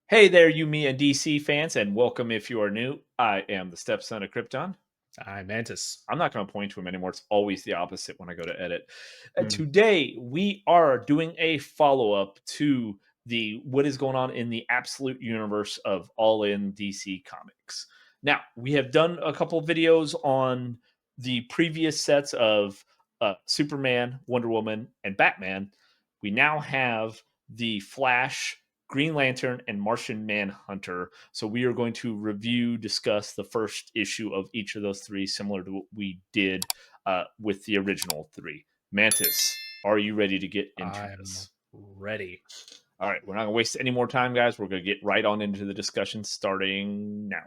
Hey there, you, me, and DC fans, and welcome if you are new. I am the stepson of Krypton. I'm Mantis. I'm not going to point to him anymore. It's always the opposite when I go to edit. Mm. Today, we are doing a follow up to the what is going on in the absolute universe of All In DC Comics. Now, we have done a couple of videos on the previous sets of Superman, Wonder Woman, and Batman. We now have the Flash, Green Lantern, and Martian Manhunter. So we are going to review, discuss the first issue of each of those three, similar to what we did with the original three. Mantis, are you ready to get into I'm this? ready. All right, we're not going to waste any more time, guys. We're going to get right on into the discussion starting now.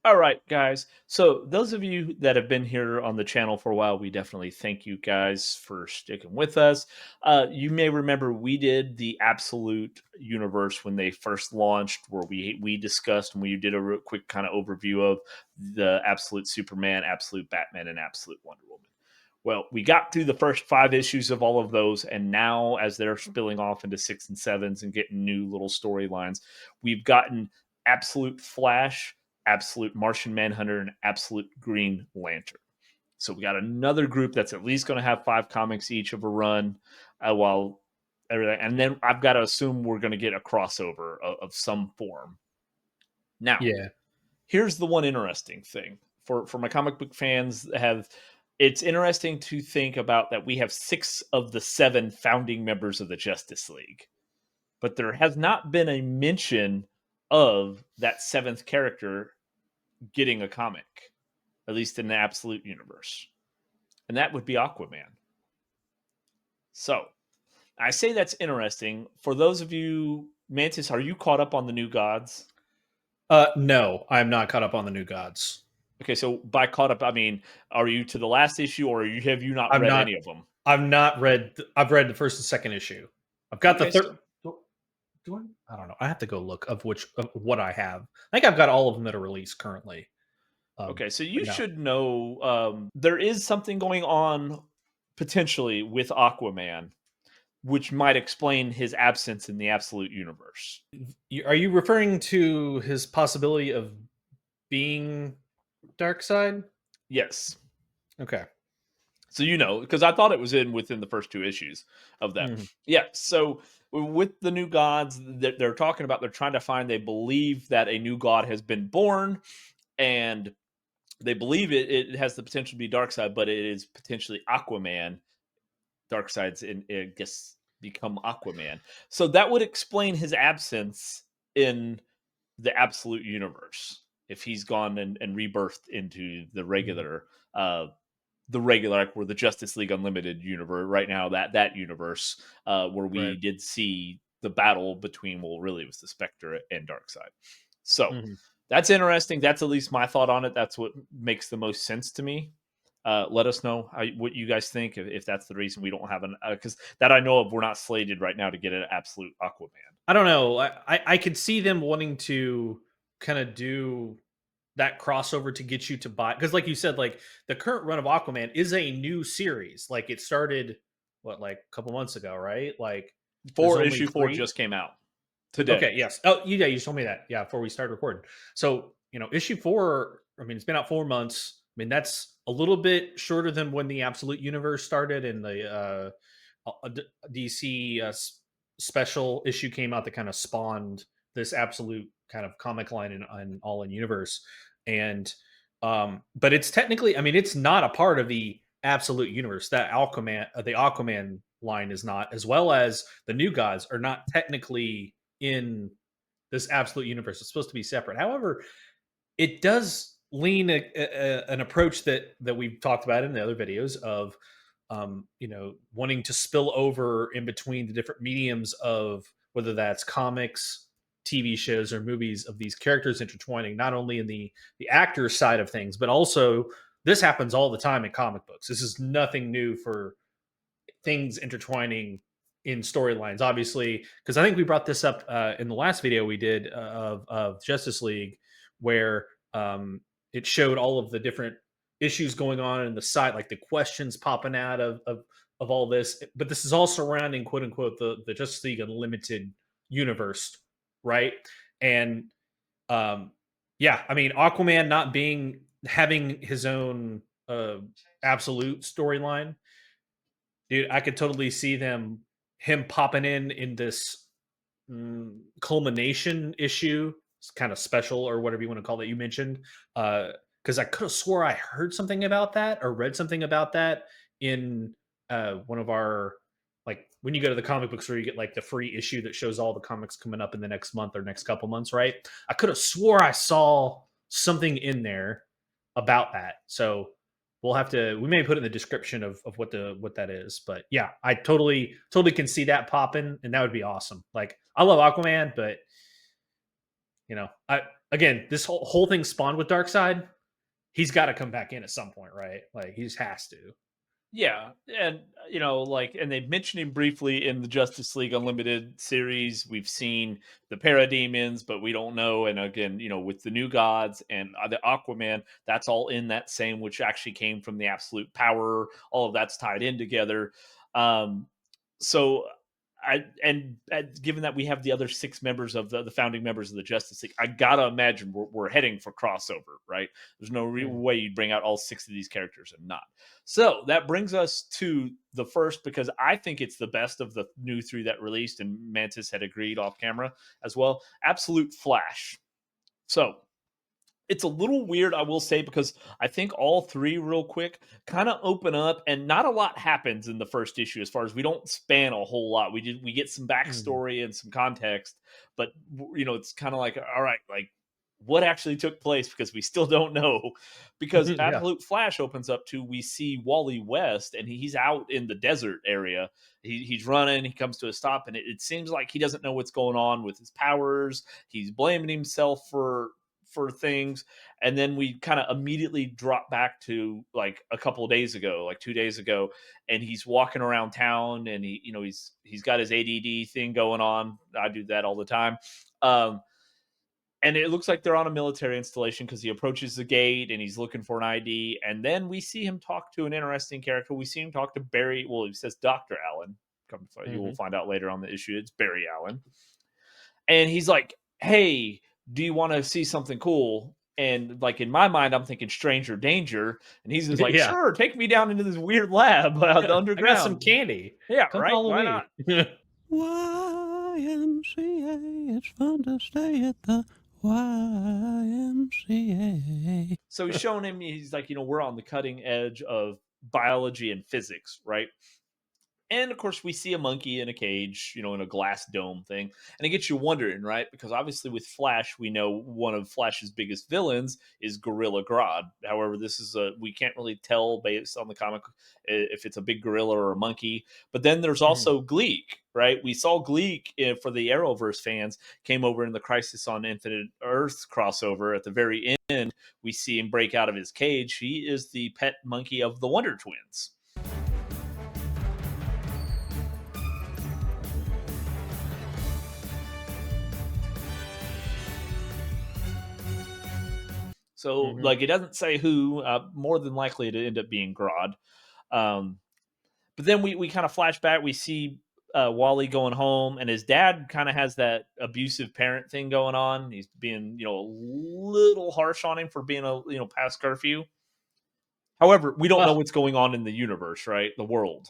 All right, guys. So, those of you that have been here on the channel for a while, we definitely thank you guys for sticking with us. You may remember we did the Absolute Universe when they first launched, where we discussed and we did a real quick kind of overview of the Absolute Superman, Absolute Batman, and Absolute Wonder Woman. Well, we got through the first 5 issues of all of those, and now as they're spilling off into 6 and 7s and getting new little storylines, we've gotten Absolute Flash, Absolute Martian Manhunter, and Absolute Green Lantern. So we got another group that's at least going to have 5 comics each of a run, while everything, and then I've got to assume we're going to get a crossover of some form. Now, Yeah. here's the one interesting thing for my comic book fans have. It's interesting to think about that we have 6 of the 7 founding members of the Justice League, but there has not been a mention of that seventh character getting a comic, at least in the Absolute Universe, and that would be Aquaman. So I say that's interesting. For those of you, Mantis, are you caught up on the New Gods? No, I'm not caught up on the New Gods. Okay, so by caught up, I mean, are you to the last issue, or have you not I'm read not. any of them? I've not read. I've read the first and second issue. I've got the Okay, third. so Do I don't know. I have to go look of which of what I have. I think I've got all of them that are released currently. okay, so But you no. should know there is something going on potentially with Aquaman, which might explain his absence in the Absolute Universe. Are you referring to his possibility of being Dark Side? Yes, Okay. so because I thought it was in within the first 2 issues of that. Mhm. Yeah, so with the New Gods, they're talking about, they're trying to find. They believe that a new god has been born, and they believe it has the potential to be Darkseid, but it is potentially Aquaman. Darkseid's in, I guess, become Aquaman. So that would explain his absence in the Absolute Universe if he's gone and rebirthed into Mhm. the regular, like, where the Justice League Unlimited universe right now, that universe, where Right. we did see the battle between, well, really it was the Spectre and Darkseid. So Mhm. that's interesting. That's at least my thought on it. That's what makes the most sense to me. Let us know what you guys think, if that's the reason we don't have an, because that I know of, we're not slated right now to get an absolute Aquaman. I don't know. I could see them wanting to kind of do that crossover to get you to buy, because like you said, like the current run of Aquaman is a new series. Like it started what, like a couple months ago, right? Like there's For only issue 4 three. just came out today. Okay, yes. Oh, yeah, you told me that. Yeah, before we started recording. So, issue 4, I mean, it's been out 4 months. I mean, that's a little bit shorter than when the Absolute Universe started and the DC special issue came out that kind of spawned this Absolute kind of comic line in All In Universe. And but it's technically, I mean, it's not a part of the Absolute Universe. That Aquaman, the Aquaman line is not, as well as the New Gods are not technically in this Absolute Universe. It's supposed to be separate. However, it does lean an approach that we've talked about in the other videos of wanting to spill over in between the different mediums of whether that's comics, TV shows, or movies, of these characters intertwining not only in the actor side of things, but also this happens all the time in comic books. This is nothing new for things intertwining in storylines, obviously, because I think we brought this up in the last video we did of Justice League, where it showed all of the different issues going on in the side, like the questions popping out of all this. But this is all surrounding quote unquote the Justice League Unlimited universe, right? And um, yeah, I mean Aquaman not being having his own absolute storyline, dude. I could totally see him popping in this culmination issue. It's kind of special or whatever you want to call it. You mentioned because I could have swore I heard something about that or read something about that in one of our, like when you go to the comic book store, you get like the free issue that shows all the comics coming up in the next month or next couple months, right? I could have swore I saw something in there about that. So we'll have to, we may put it in the description of what that is. But yeah, I totally can see that popping, and that would be awesome. Like I love Aquaman, but I again, this whole thing spawned with Darkseid. He's got to come back in at some point, right? Like he just has to. Yeah, and like, and they mentioned him briefly in the Justice League Unlimited series. We've seen the parademons, but we don't know. And again, with the new gods and the Aquaman, that's all in that same, which actually came from the absolute power. All of that's tied in together. Um, so given that we have the other six members of the founding members of the Justice League, I gotta imagine we're heading for crossover, right? There's no Mm. way you'd bring out all six of these characters and not. So that brings us to the first, because I think it's the best of the new three that released, and Mantis had agreed off camera as well. Absolute Flash. So it's a little weird, I will say, because I think all three, real quick, kind of open up, and not a lot happens in the first issue. As far as, we don't span a whole lot. We get some Mhm. backstory and some context, but it's kind of like, all right, like what actually took place, because we still don't know. Because Yeah. Absolute Flash opens up to, we see Wally West, and he's out in the desert area. He's running. He comes to a stop, and it seems like he doesn't know what's going on with his powers. He's blaming himself for things. And then we kind of immediately drop back to like a couple of days ago, like 2 days ago, and he's walking around town, and he's got his ADD thing going on. I do that all the time. um and it looks like they're on a military installation, because he approaches the gate and he's looking for an ID. And then we see him talk to an interesting character. We see him talk to Barry. Well, he says Dr. Allen. You will Mhm. find out later on the issue it's Barry Allen. And he's like, "Hey, do you want to see something cool?" And like, in my mind, I'm thinking stranger danger. And he's just like, Yeah. "Sure, take me down into this weird lab Yeah. I got some underground." candy. Yeah, Come right. follow Why me. not? YMCA, it's fun to stay at the YMCA. So he's showing him. He's like, we're on the cutting edge of biology and physics, right? And of course, we see a monkey in a cage, in a glass dome thing. And it gets you wondering, right? Because obviously, with Flash, we know one of Flash's biggest villains is Gorilla Grodd. However, we can't really tell based on the comic if it's a big gorilla or a monkey. But then there's Mhm. also Gleek, right? We saw Gleek, for the Arrowverse fans, came over in the Crisis on Infinite Earth crossover. At the very end, we see him break out of his cage. He is the pet monkey of the Wonder Twins. So, Mhm. like, it doesn't say who. More than likely, to end up being Grodd. Um, but then we kind of flash back. We see Wally going home, and his dad kind of has that abusive parent thing going on. He's being, a little harsh on him for being past curfew. However, we don't know Well, what's going on in the universe, right? The world,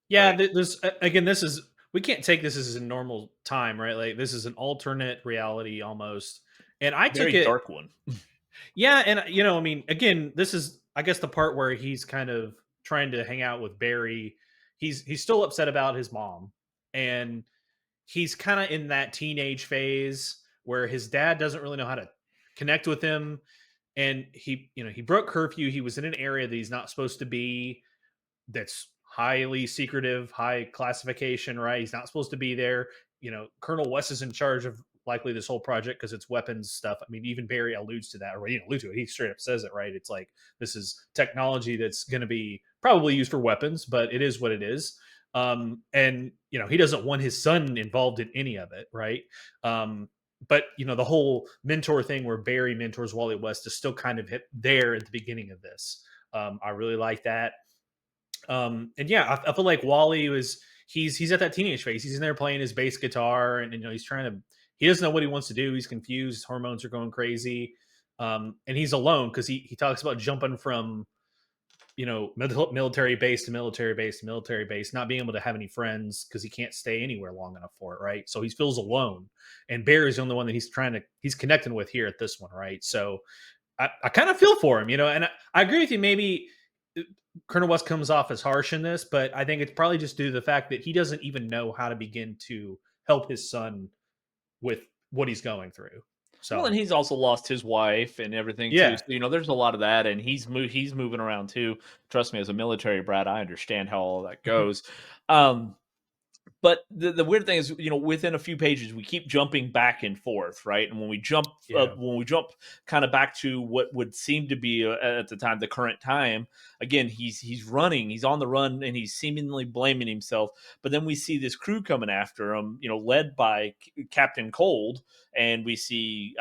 yeah, right? this again, this is, we can't take this as a normal time, right? Like this is an alternate reality almost. And I took Very it, dark one. yeah, and I mean, again, this is I guess the part where he's kind of trying to hang out with Barry. He's still upset about his mom, and he's kind of in that teenage phase where his dad doesn't really know how to connect with him, and he broke curfew. He was in an area that he's not supposed to be, that's highly secretive, high classification, right? He's not supposed to be there. Colonel West is in charge of likely this whole project because it's weapons stuff. I mean, even Barry alludes to that, or he didn't allude to it. He straight up says it, right? It's like this is technology that's going to be probably used for weapons, but it is what it is. And he doesn't want his son involved in any of it, right? but the whole mentor thing where Barry mentors Wally West is still kind of hit there at the beginning of this. I really like that. And yeah, I feel like Wally was he's at that teenage phase. He's in there playing his bass guitar, and he's trying to he doesn't know what he wants to do. He's confused. His hormones are going crazy, and he's alone because he talks about jumping from military base to military base to military base, not being able to have any friends because he can't stay anywhere long enough for it, right? So he feels alone, and Barry's the only one that he's connecting with here at this one, right? So I kind of feel for him, and I agree with you. Maybe Colonel West comes off as harsh in this, but I think it's probably just due to the fact that he doesn't even know how to begin to help his son with what he's going through. Well, and So he's also lost his wife and everything too. yeah. So there's a lot of that, and he's moving around too. Trust me, as a military brat, I understand how all that goes. Um, but the weird thing is, within a few pages, we keep jumping back and forth, right? And Yeah. when we jump kind of back to what would seem to be at the time, the current time, again, he's running, he's on the run, and he's seemingly blaming himself. But then we see this crew coming after him, led by Captain Cold, and we see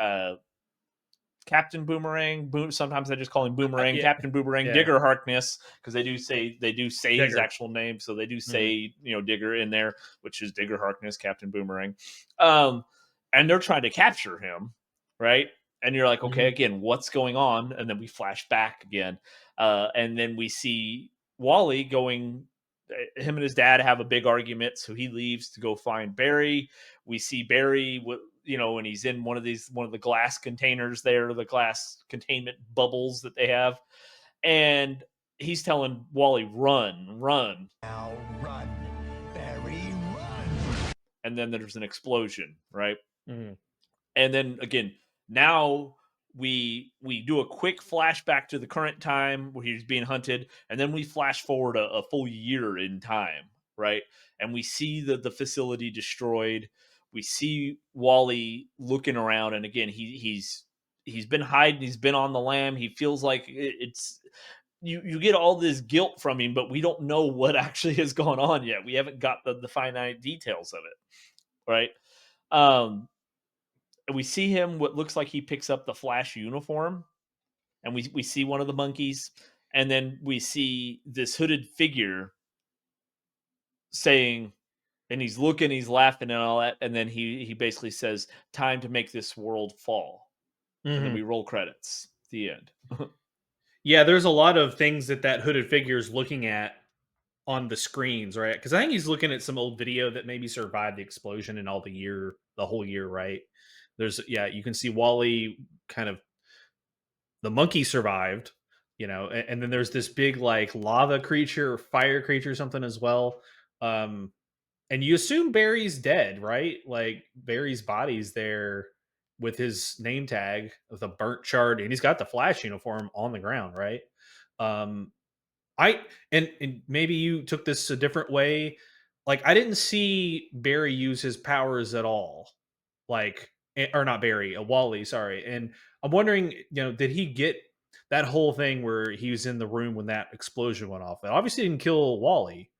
Captain Boomerang. Sometimes I just call him Boomerang. Yeah. Captain Boomerang. Yeah. Digger Harkness, because they do say his Digger. actual name, so they do Mhm. say Digger in there, which is Digger Harkness, Captain Boomerang. And they're trying to capture him, right? And you're like, okay, Mhm. again, what's going on? And then we flash back again, and then we see Wally going. Him and his dad have a big argument, so he leaves to go find Barry. We see Barry, and he's in one of the glass containers there, the glass containment bubbles that they have, and he's telling Wally, "Run, run!" Now run, Barry, run! And then there's an explosion, right? Mhm. And then again, now we do a quick flashback to the current time where he's being hunted, and then we flash forward a full year in time, right? And we see the facility destroyed. We see Wally looking around, and again, he's been hiding. He's been on the lam. He feels like it's you get all this guilt from him, but we don't know what actually has gone on yet. We haven't got the finite details of it, right? Um, we see him what looks like he picks up the Flash uniform, and we see one of the monkeys, and then we see this hooded figure saying, and he's looking, he's laughing and all that, and then he basically says, "Time to make this world fall." And then we Mhm. roll credits. The end. Yeah, there's a lot of things that hooded figure is looking at on the screens, right? Because I think he's looking at some old video that maybe survived the explosion and all the whole year, right? You can see Wally kind of the monkey survived, and then there's this big like lava creature or fire creature or something as well. Um, and you assume Barry's dead, right? Like Barry's body's there with his name tag with a burnt shard, and he's got the Flash uniform on the ground, right? Um, I and maybe you took this a different way. Like I didn't see Barry use his powers at all. Like or not Barry, a Wally, sorry. And I'm wondering, did he get that whole thing where he was in the room when that explosion went off? It obviously didn't kill Wally.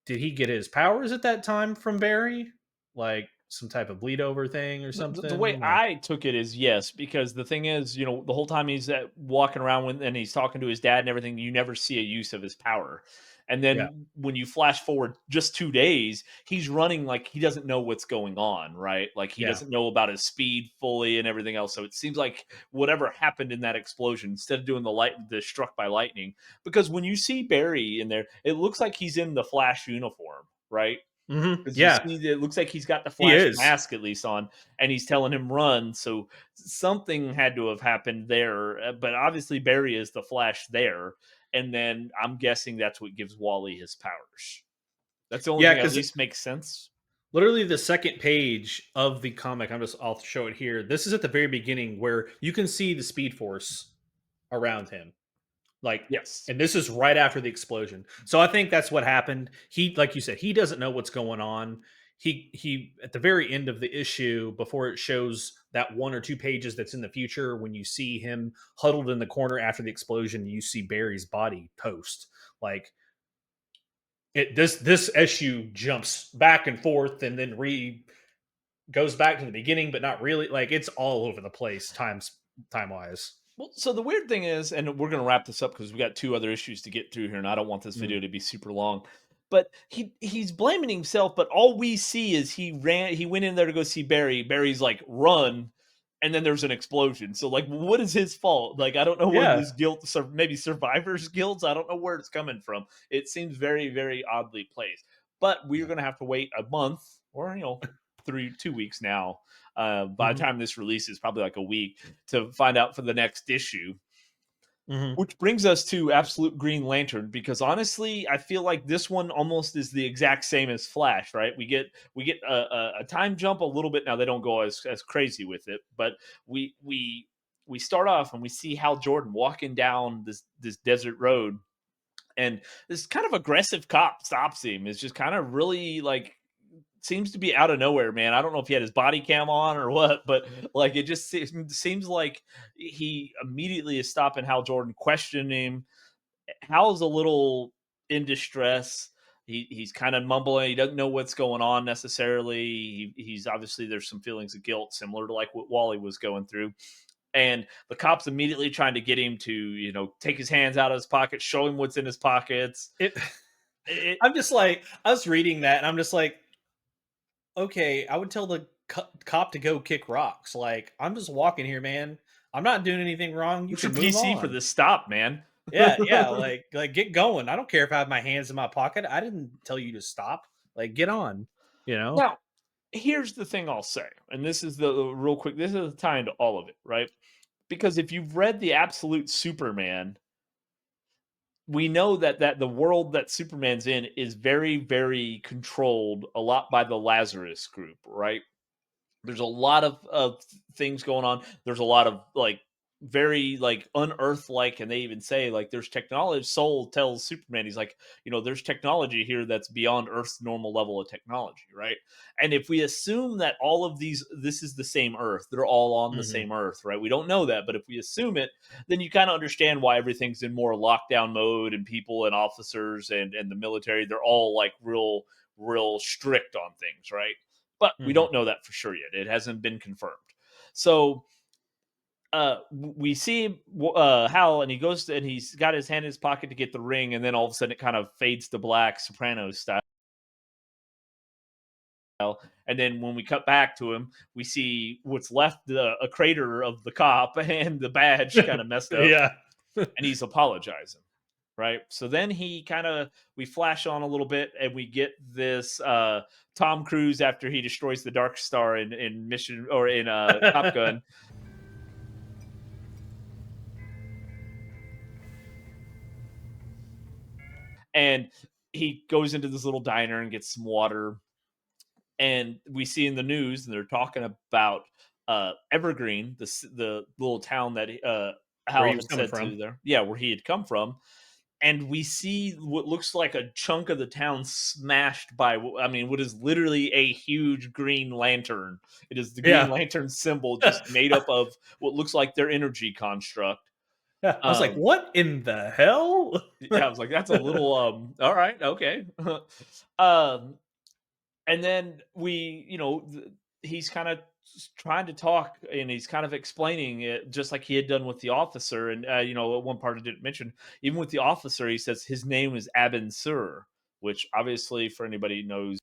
Did he get his powers at that time from Barry? Like some type of bleed over thing or The way something? Or I took it is yes, because the thing is, the whole time he's walking around and he's talking to his dad and everything, you never see a use of his power. And yeah. then when you flash forward just 2 days, he's running like he doesn't know what's going on, right? Like he Yeah. doesn't know about his speed fully and everything else. So it seems like whatever happened in that explosion, instead of doing the struck by lightning, because when you see Barry in there, it looks like he's in the Flash uniform, right? Because you Yeah. see, it looks like he's got the He Flash is. mask at least on, and he's telling him run. So something had to have happened there. But obviously, Barry is the Flash there, and then I'm guessing that's what gives Wally his powers. That's the only Yeah, thing that at because least makes sense. literally the second page of the comic, I'll show it here. This is at the very beginning where you can see the Speed Force around him. Like, Yes. and this is right after the explosion. So I think that's what happened. He, like you said, he doesn't know what's going on. He at the very end of the issue, before it shows that 1 or 2 pages that's in the future, when you see him huddled in the corner after the explosion, you see Barry's body post. Like this issue jumps back and forth and then goes back to the beginning, but not really. Like it's all over the place, time wise. Well, so the weird thing is, and we're going to wrap this up because we got two other issues to get through here, and I don't want this Mm. video to be super long. But he's blaming himself, but all we see is he went in there to go see Barry. Barry's like, run, and then there's an explosion. So like, what is his fault? Like, I don't know where Yeah. this guilt, maybe survivor's guilt. I don't know where it's coming from. It seems very, very oddly placed. But we're Yeah. going to have to wait a month or 2 weeks now. By the Mhm. time this releases, probably like a week to find out for the next issue. Mhm. Which brings us to Absolute Green Lantern, because honestly, I feel like this one almost is the exact same as Flash, right? We get a time jump a little bit. Now they don't go as crazy with it, but we start off and we see Hal Jordan walking down this desert road, and this kind of aggressive cop stops him. It's just kind of really like seems to be out of nowhere, man. I don't know if he had his body cam on or what, but like it just seems like he immediately is stopping Hal Jordan, questioning him. Hal's a little in distress. He's kind of mumbling. He doesn't know what's going on necessarily. He's obviously there's some feelings of guilt, similar to like what Wally was going through. And the cops immediately trying to get him to, take his hands out of his pockets, show him what's in his pockets. It. It, I'm just like, I was reading that, and I'm just like, okay, I would tell the cop to go kick rocks. Like, I'm just walking here, man. I'm not doing anything wrong. You what's your can move PC for on. this stop, man? Yeah, yeah. Like get going. I don't care if I have my hands in my pocket. I didn't tell you to stop. Like, get on. You know. Now, here's the thing I'll say, and this is the real quick. This is the tie into all of it, right? Because if you've read the Absolute Superman, we know that the world that Superman's in is very, very controlled a lot by the Lazarus group, right? There's a lot of things going on. There's a lot of like very like unearth like, and they even say like there's technology. Soul tells Superman, he's like, there's technology here that's beyond Earth's normal level of technology, right? And if we assume that all of this is the same Earth, they're all on the Hmm. same Earth, right? We don't know that, but if we assume it, then you kind of understand why everything's in more lockdown mode, and people and officers and the military, they're all like real strict on things, right? But we Hmm. don't know that for sure yet. It hasn't been confirmed. So we see Hal, and he goes and he's got his hand in his pocket to get the ring, and then all of a sudden it kind of fades to black, Sopranos style. And then when we cut back to him, we see what's left a crater of the cop and the badge kind of messed up, Yeah. and he's apologizing. Right. So then we flash on a little bit, and we get this Tom Cruise after he destroys the Dark Star in Mission or in Top Gun. And he goes into this little diner and gets some water. And we see in the news, and they're talking about Evergreen, the little town that Where Hal he was had coming said from. to there, yeah, where he had come from. And we see what looks like a chunk of the town smashed by, I mean, what is literally a huge green lantern. It is the Green Yeah. Lantern symbol, just made up of what looks like their energy construct. Yeah. I was like, Um, what in the hell? yeah, I was like, that's a little, all right, okay. um, and then he's kind of trying to talk, and he's kind of explaining it just like he had done with the officer. And one part I didn't mention, even with the officer, he says his name is Abin Sur, which obviously for anybody who knows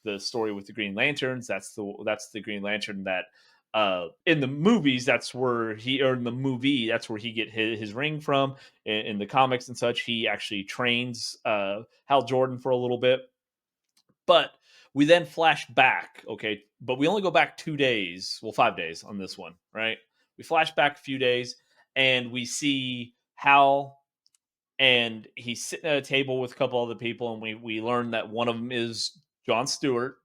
the story with the Green Lanterns, that's the Green Lantern that in the movies, that's where he, or in the movie, that's where he get his ring from. In the comics and such, he actually trains Hal Jordan for a little bit. But we then flash back, okay, but we only go back 2 days, well, 5 days on this one, right? We flash back a few days, and we see Hal, and he's sitting at a table with a couple other people, and we learn that one of them is John Stewart.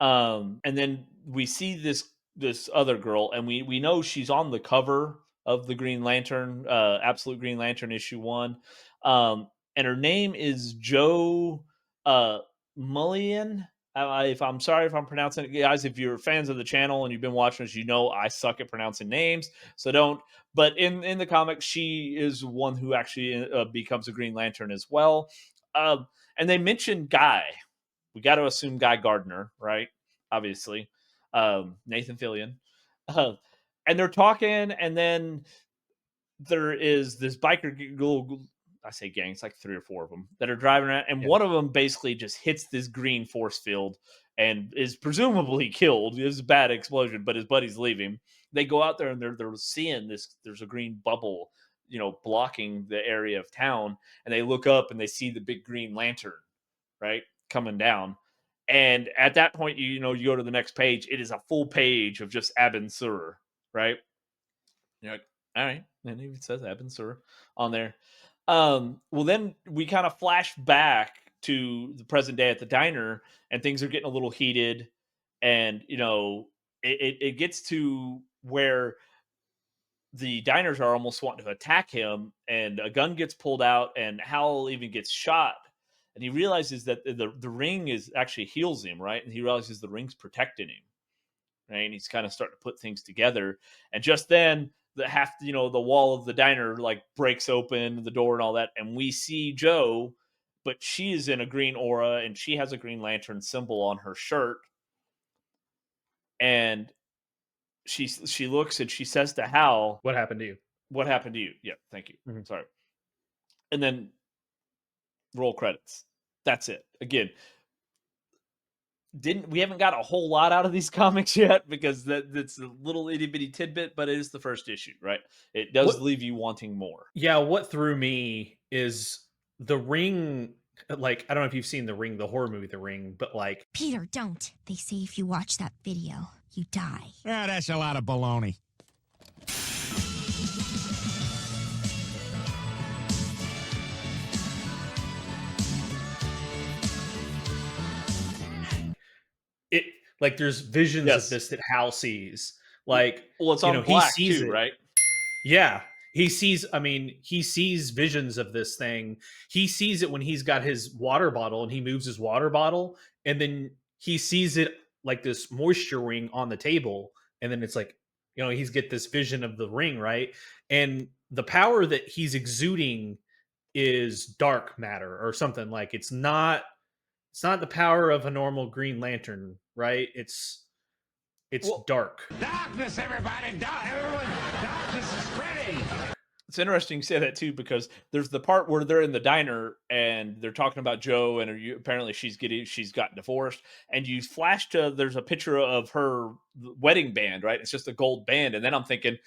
And then we see this other girl, and we know she's on the cover of the Green Lantern, Absolute Green Lantern issue 1. And her name is Joe uh Mullion. If I'm sorry if I'm pronouncing it, guys. If you're fans of the channel and you've been watching us, I suck at pronouncing names, so don't. But in the comics, she is one who actually becomes a Green Lantern as well. And they mentioned Guy. We got to assume Guy Gardner, right? Obviously. Nathan Fillion, uh, and they're talking, and then there is this I say gang, it's like 3 or 4 of them that are driving around, and Yeah. one of them basically just hits this green force field and is presumably killed. It's a bad explosion, but his buddies leave him. They go out there and they're seeing this. There's a green bubble, blocking the area of town, and they look up and they see the big green lantern, right, coming down. And at that point, you go to the next page. It is a full page of just Abin Sur, right? You're like, all right. And it even says Eben Sur on there. Well, then we kind of flash back to the present day at the diner, and things are getting a little heated. And, it gets to where the diners are almost wanting to attack him, and a gun gets pulled out, and Hal even gets shot. And he realizes that the ring is actually heals him, right? And he realizes the ring's protecting him, right? And he's kind of starting to put things together. And just then, the wall of the diner like breaks open, the door and all that, and we see Joe, but she is in a green aura and she has a Green Lantern symbol on her shirt. And she looks and she says to Hal, What happened to you? "What happened to you?" Yeah, thank you. Mhm. Sorry. And then roll credits. That's it. Again, we haven't got a whole lot out of these comics yet because that's a little itty bitty tidbit, but it is the first issue, right? It does What leave you wanting more. Yeah, what threw me is The Ring. Like, I don't know if you've seen The Ring, the horror movie The Ring, but like, Peter, don't. They say if you watch that video, you die. Yeah, that's a lot of baloney. it like there's visions Yes. of this that Hal sees. Like, Well, it's on he black sees too, it. right? Yeah. He sees visions of this thing. He sees it when he's got his water bottle and he moves his water bottle, and then he sees it like this moisture ring on the table, and then it's like, he's get this vision of the ring, right? And the power that he's exuding is dark matter or something. Like, it's not the power of a normal Green Lantern, right? It's Well, dark. Darkness, everybody! Darkness is spreading! it's interesting you say that too, because there's the part where they're in the diner and they're talking about Joe, and apparently she's gotten divorced, and you flash to there's a picture of her wedding band, right? It's just a gold band, and then I'm thinking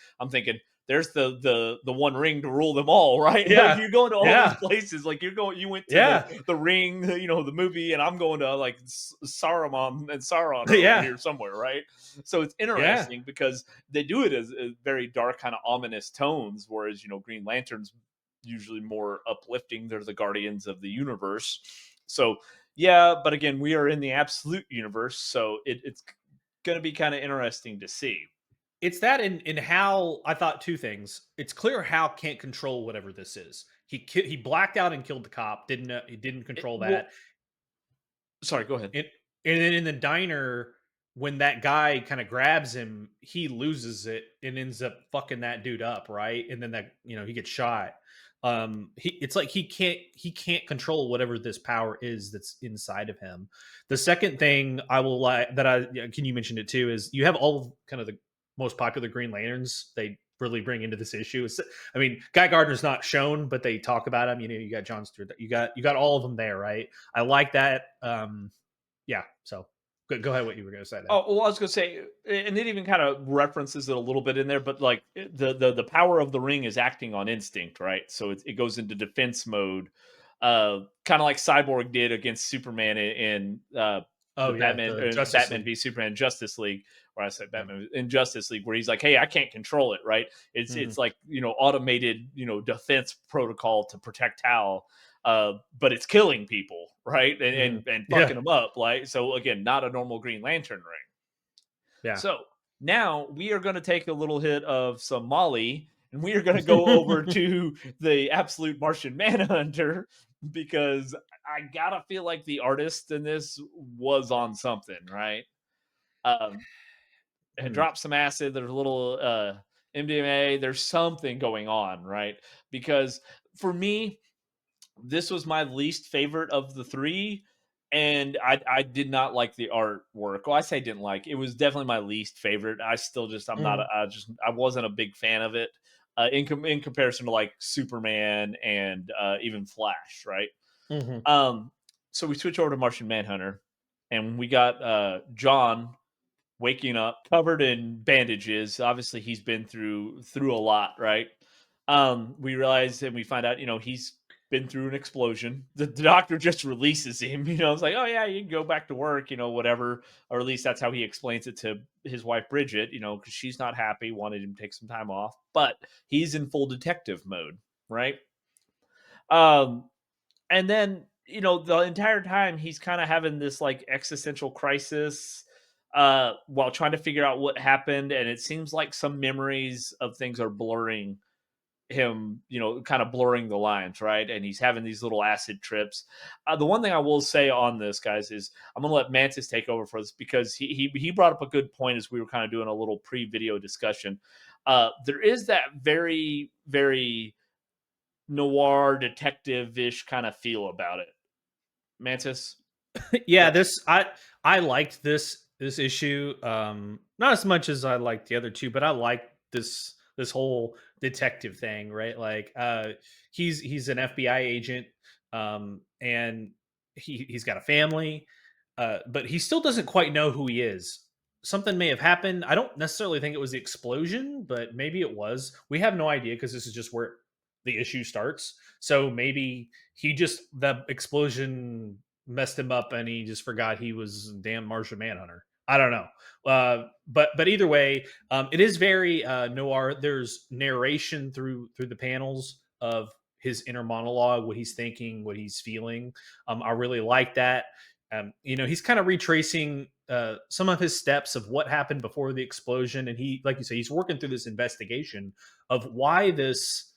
there's the one ring to rule them all, right? Like, Yeah. you're going to all Yeah. these places, like you went to Yeah. the ring, the movie, and I'm going to like Saruman and Sauron over Yeah. here somewhere, right? So it's interesting because they do it as very dark, kind of ominous tones, whereas Green Lantern's usually more uplifting. They're the guardians of the universe. So yeah, but again, we are in the absolute universe, so it's going to be kind of interesting to see. It's that in Hal, I thought two things. It's clear Hal can't control whatever this is. He blacked out and killed the cop. He didn't control Well, that. sorry, go ahead. And then in the diner, when that guy kind of grabs him, he loses it and ends up fucking that dude up, right? And then he gets shot. It's like he can't control whatever this power is that's inside of him. The second thing can you mention it too, is you have all of kind of the most popular Green Lanterns they really bring into this issue. Guy Gardner's not shown, but they talk about him. You got John Stewart, you got all of them there, right? I like that. Yeah. So go ahead. What you were going to say there? Oh, well, I was going to say, and it even kind of references it a little bit in there, but like the power of the ring is acting on instinct, right? So it goes into defense mode, kind of like Cyborg did against Superman in The Justice Batman League. v Superman Justice League, or I said Yeah. Batman in Justice League, where he's like, "Hey, I can't control it," right? It's like automated defense protocol to protect Hal, but it's killing people, right? And fucking them up, like, so again, not a normal Green Lantern ring. Yeah. So now we are going to take a little hit of some Molly, and we are going to go over to the Absolute Martian Manhunter, because I gotta feel like the artist in this was on something, right? And drop some acid. There's a little MDMA. There's something going on, right? Because for me, this was my least favorite of the three. and I did not like the artwork. Well, I say didn't like. It was definitely my least favorite. I still just I'm not Mhm. I wasn't a big fan of it in comparison to like Superman and even Flash, right? Mhm. Um, so we switch over to Martian Manhunter, and we got John waking up covered in bandages. Obviously, he's been through a lot, right? We realize and we find out, he's been through an explosion. The doctor just releases him. It's like, oh yeah, you can go back to work, whatever. Or at least that's how he explains it to his wife Bridget, because she's not happy, wanted him to take some time off, but he's in full detective mode, right? Um, and then the entire time he's kind of having this like existential crisis while trying to figure out what happened, and it seems like some memories of things are blurring him, kind of blurring the lines, right? And he's having these little acid trips. The one thing I will say on this, guys, is I'm gonna let Mantis take over for this, because he brought up a good point as we were kind of doing a little pre-video discussion. There is that very, very noir detective-ish kind of feel about it. Mantis? Yeah, I liked this issue, not as much as I liked the other two, but I liked this whole detective thing, right? Like, he's an FBI agent, and he's got a family, but he still doesn't quite know who he is. Something may have happened. I don't necessarily think it was the explosion, but maybe it was. We have no idea because this is just where the issue starts. So maybe the explosion messed him up and he just forgot he was damn Martian Manhunter. I don't know. But either way, it is very noir. There's narration through the panels of his inner monologue, what he's thinking, what he's feeling. I really like that. He's kind of retracing some of his steps of what happened before the explosion, and he, like you say, he's working through this investigation of why this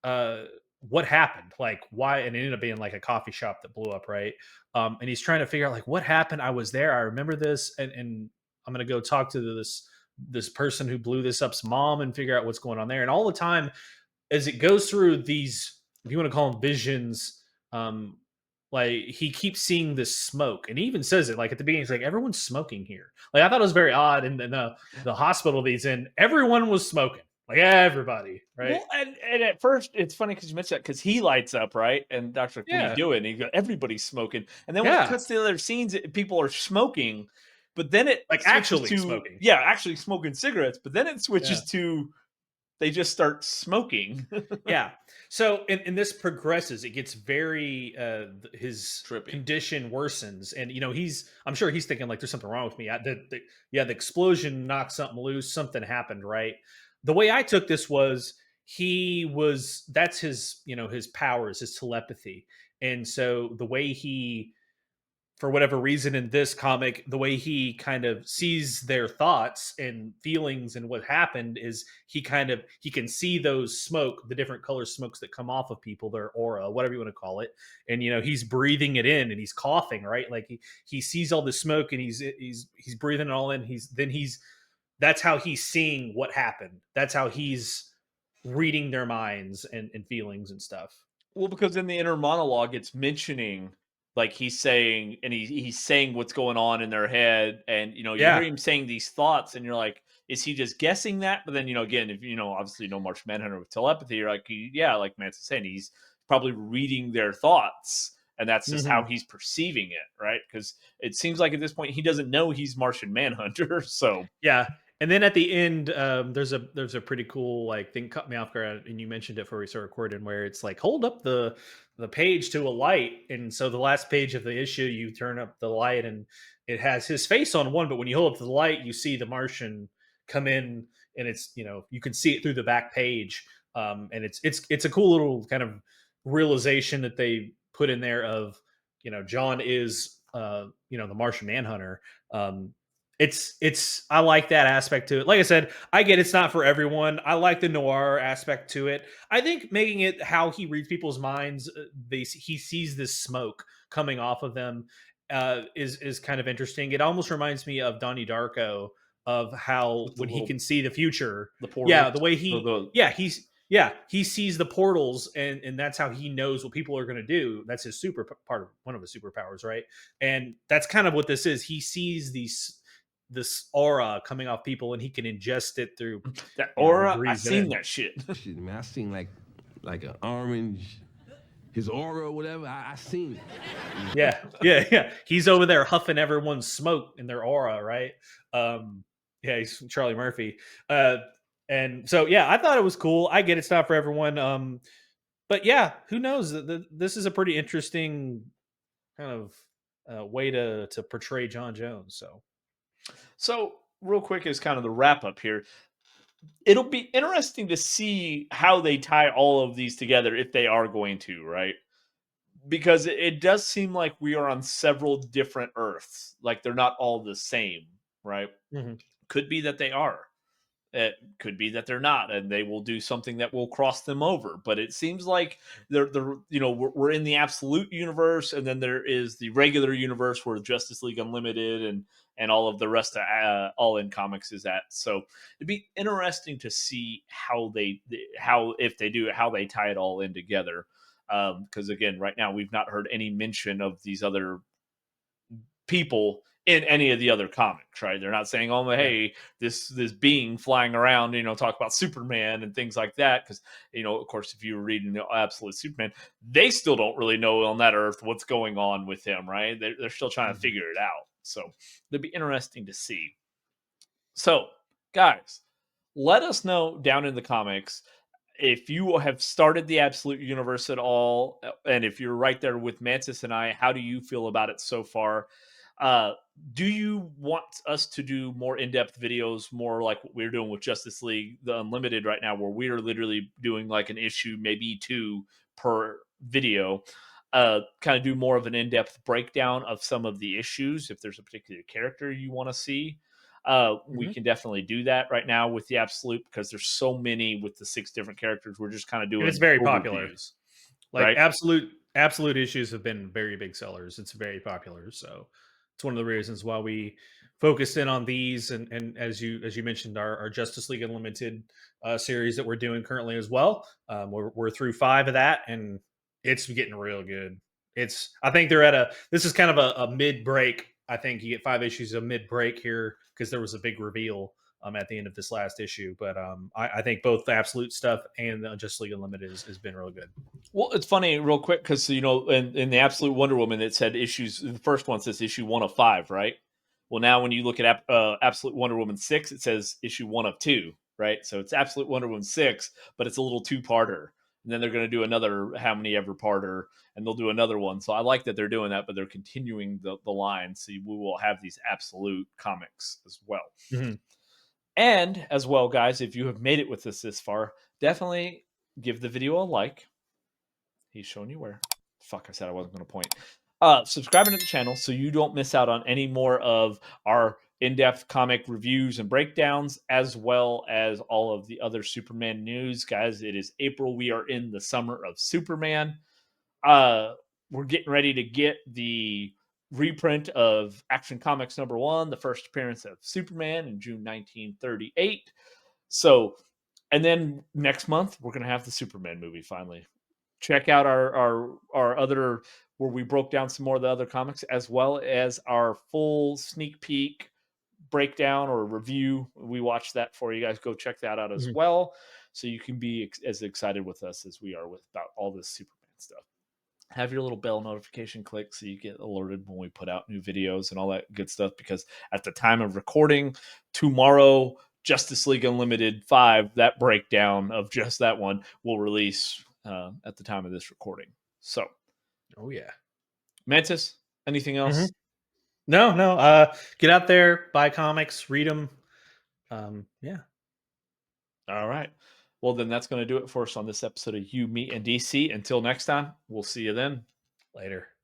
uh what happened, like why, and it ended up being like a coffee shop that blew up, right? And he's trying to figure out like what happened. I was there, I remember this, and I'm gonna go talk to this person who blew this up's mom and figure out what's going on there. And all the time as it goes through these, if you want to call them visions, um like he keeps seeing this smoke, and he even says it like at the beginning, he's like, everyone's smoking here. Like, I thought it was very odd. And then the hospital that he's in, everyone was smoking, like everybody, right? Well, and at first it's funny because you mentioned that, because he lights up, right? And Doc's like, "What are you Yeah. doing?" And he goes, "Everybody's smoking." And then when it Yeah. cuts to the other scenes, people are smoking, but then it Like switches actually to, smoking. yeah, actually smoking cigarettes. But then it Yeah. switches to they just start smoking. Yeah. So, and this progresses. It gets very his Trippy. condition worsens, and I'm sure he's thinking like, there's something wrong with me. The explosion knocked something loose. Something happened, right? The way I took this was, that's his, his powers, his telepathy. And so the way he, for whatever reason in this comic, the way he kind of sees their thoughts and feelings and what happened is he can see those smoke, the different color smokes that come off of people, their aura, whatever you want to call it. And he's breathing it in and he's coughing, right? Like he sees all the smoke and he's breathing it all in. That's how he's seeing what happened. That's how he's reading their minds and feelings and stuff. Well, because in the inner monologue, it's mentioning, like, he's saying, and he's saying what's going on in their head, and you hear Yeah. him saying these thoughts, and you're like, is he just guessing that? But then again, if obviously Martian Manhunter with telepathy, you're like, yeah, like Matt's saying, he's probably reading their thoughts, and that's just how Mhm. he's perceiving it, right? Because it seems like at this point he doesn't know he's Martian Manhunter, so Yeah, and then at the end, there's a pretty cool like thing, cut me off guard, and you mentioned it before we started recording, where it's like, hold up the page to a light, and so the last page of the issue, you turn up the light, and it has his face on one, but when you hold up to the light, you see the Martian come in, and it's, you can see it through the back page, and it's a cool little kind of realization that they put in there of, John is the Martian Manhunter. It's I like that aspect to it. Like I said, I get it's not for everyone. I like the noir aspect to it. I think making it how he reads people's minds, he sees this smoke coming off of them, is kind of interesting. It almost reminds me of Donnie Darko, of how with the when he little can see the future. the Yeah, portals, the way or the he's Yeah, he sees the portals, and that's how he knows what people are going to do. That's his part of one of his superpowers, right? And that's kind of what this is. He sees this aura coming off people, and he can ingest it through, That he aura, I breathes it seen in. that shit. Shit, man, I seen like an orange, his aura or whatever. I seen it. Yeah, yeah, yeah. He's over there huffing everyone's smoke in their aura, right? Yeah, he's Charlie Murphy. Uh, and so, yeah, I thought it was cool. I get it's not for everyone. But yeah, who knows? This is a pretty interesting kind of way to portray John Jones. So, So, real quick, is kind of the wrap up here. It'll be interesting to see how they tie all of these together if they are going to, right? Because it does seem like we are on several different Earths. Like they're not all the same, right? mhm. Could be that they are. It could be that they're not, and they will do something that will cross them over. But it seems like they're we're in the absolute universe, and then there is the regular universe where Justice League Unlimited and all of the rest of All In Comics is at. So it'd be interesting to see how if they do it, how they tie it all in together. Because again, right now we've not heard any mention of these other people in any of the other comics, right? They're not saying, "Oh, Yeah. hey, this being flying around," talk about Superman and things like that. Because of course, if you were reading the Absolute Superman, they still don't really know on that Earth what's going on with him, right? They're still trying to Mhm. figure it out. So it'd be interesting to see. So, guys, let us know down in the comics if you have started the Absolute Universe at all, and if you're right there with Mantis and I, how do you feel about it so far? Uh, do you want us to do more in-depth videos, more like what we're doing with Justice League the Unlimited right now, where we are literally doing like an issue, maybe two per video? Kind of do more of an in-depth breakdown of some of the issues. If there's a particular character you want to see, we Mhm. can definitely do that right now with the Absolute because there's so many with the 6 different characters. We're just kind of And it's doing very popular. overviews, Like right? absolute issues have been very big sellers. It's very popular, so it's one of the reasons why we focused in on these. And as you mentioned, our Justice League Unlimited series that we're doing currently as well. We're through 5 of that, and it's getting real good. It's I think they're at a this is kind of a mid break. I think you get 5 issues of mid break here because there was a big reveal at the end of this last issue. But I think both the Absolute stuff and the Justice League Unlimited has been really good. Well, it's funny, real quick, because in the Absolute Wonder Woman, it said issues. The first one says issue 1 of 5, right? Well, now when you look at Absolute Wonder Woman 6, it says issue 1 of 2, right? So it's Absolute Wonder Woman 6, but it's a little two-parter, and then they're going to do another how many ever parter, and they'll do another one. So I like that they're doing that, but they're continuing the line, so we will have these Absolute comics as well. Mhm. And as well, guys, if you have made it with us this far, definitely give the video a like. He's showing you where. Fuck, I said I wasn't going to point. Subscribing to the channel so you don't miss out on any more of our in-depth comic reviews and breakdowns, as well as all of the other Superman news. Guys, it is April. We are in the summer of Superman. We're getting ready to get the reprint of Action Comics #1, the first appearance of Superman in June 1938. So, and then next month we're gonna have the Superman movie finally. Check out our other where we broke down some more of the other comics, as well as our full sneak peek breakdown or review. We watched that for you guys. Go check that out as Mhm. well, so you can be as excited with us as we are with about all this Superman stuff. Have your little bell notification click so you get alerted when we put out new videos and all that good stuff. Because at the time of recording, tomorrow, Justice League Unlimited 5, that breakdown of just that one will release at the time of this recording. So, Oh yeah. Mantis, anything Mhm. else? No, no. Get out there, buy comics, read them. Yeah. All right. Well, then that's going to do it for us on this episode of You, Me, and DC. Until next time, we'll see you then. Later.